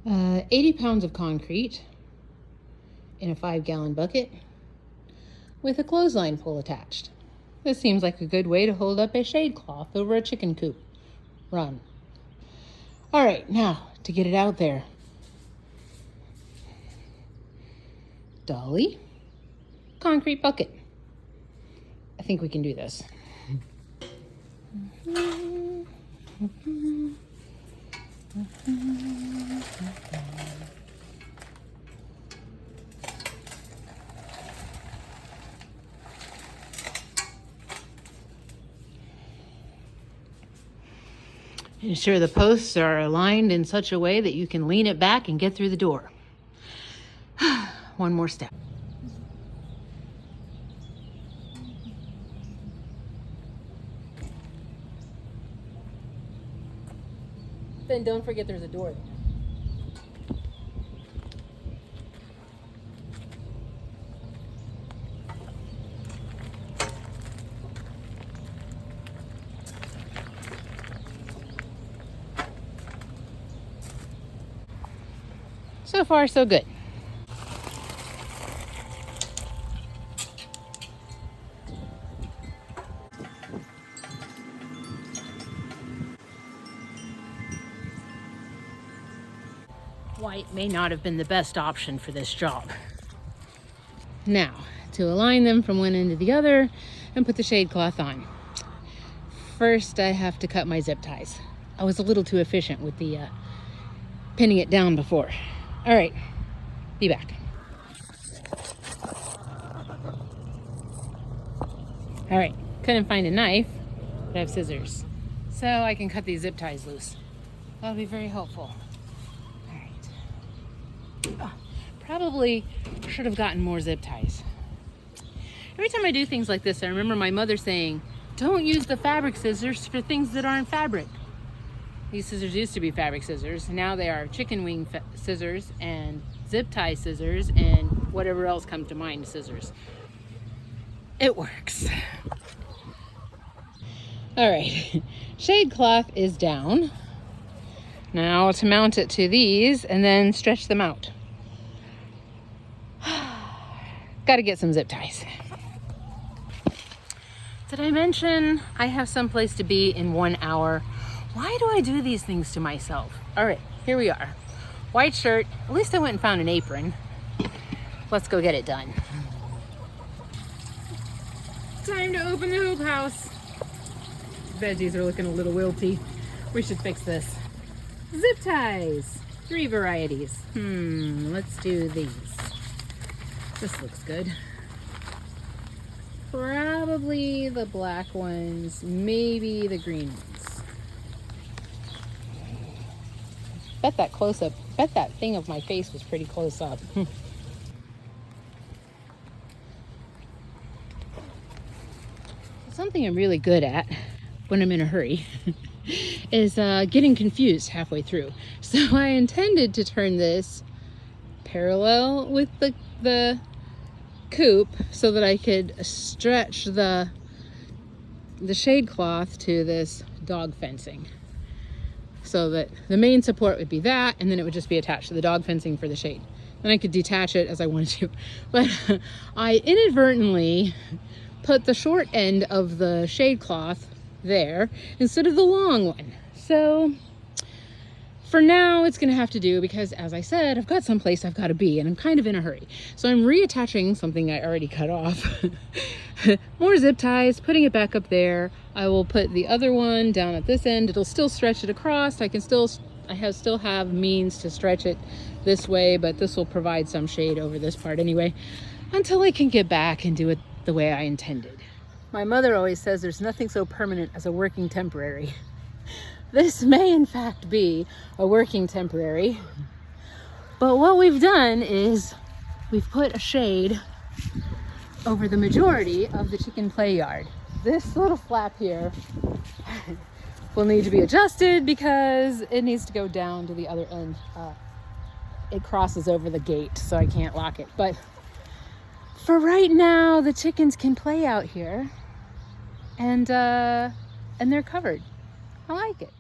80 pounds of concrete in a 5-gallon bucket with a clothesline pole attached. This seems like a good way to hold up a shade cloth over a chicken coop. Run. All right, now to get it out there. Dolly, concrete bucket. I think we can do this. Ensure the posts are aligned in such a way that you can lean it back and get through the door. One more step. Then don't forget there's a door there. So far, so good. White may not have been the best option for this job. Now, to align them from one end to the other and put the shade cloth on. First, I have to cut my zip ties. I was a little too efficient with the pinning it down before. All right, be back. All right, couldn't find a knife, but I have scissors. So I can cut these zip ties loose. That'll be very helpful. All right. Oh, probably should have gotten more zip ties. Every time I do things like this, I remember my mother saying, don't use the fabric scissors for things that aren't fabric. These scissors used to be fabric scissors. Now they are chicken wing scissors and zip tie scissors and whatever else comes to mind scissors. It works. All right, shade cloth is down. Now to mount it to these and then stretch them out. Got to get some zip ties. Did I mention I have someplace to be in 1 hour? Why do I do these things to myself? All right, here we are. White shirt. At least I went and found an apron. Let's go get it done. Time to open the hoop house. Veggies are looking a little wilty. We should fix this. Zip ties. 3 varieties. Let's do these. This looks good. Probably the black ones, maybe the green ones. Bet that thing of my face was pretty close up. Something I'm really good at when I'm in a hurry is getting confused halfway through. So I intended to turn this parallel with the coop so that I could stretch the shade cloth to this dog fencing, so that the main support would be that, and then it would just be attached to the dog fencing for the shade. Then I could detach it as I wanted to. But I inadvertently put the short end of the shade cloth there instead of the long one. So for now, it's gonna have to do because, as I said, I've got someplace I've gotta be and I'm kind of in a hurry. So I'm reattaching something I already cut off. More zip ties, putting it back up there. I will put the other one down at this end. It'll still stretch it across. I still have means to stretch it this way, but this will provide some shade over this part anyway, until I can get back and do it the way I intended. My mother always says there's nothing so permanent as a working temporary. This may in fact be a working temporary, but what we've done is we've put a shade over the majority of the chicken play yard. This little flap here will need to be adjusted because it needs to go down to the other end. It crosses over the gate, so I can't lock it. But for right now, the chickens can play out here, and they're covered. I like it.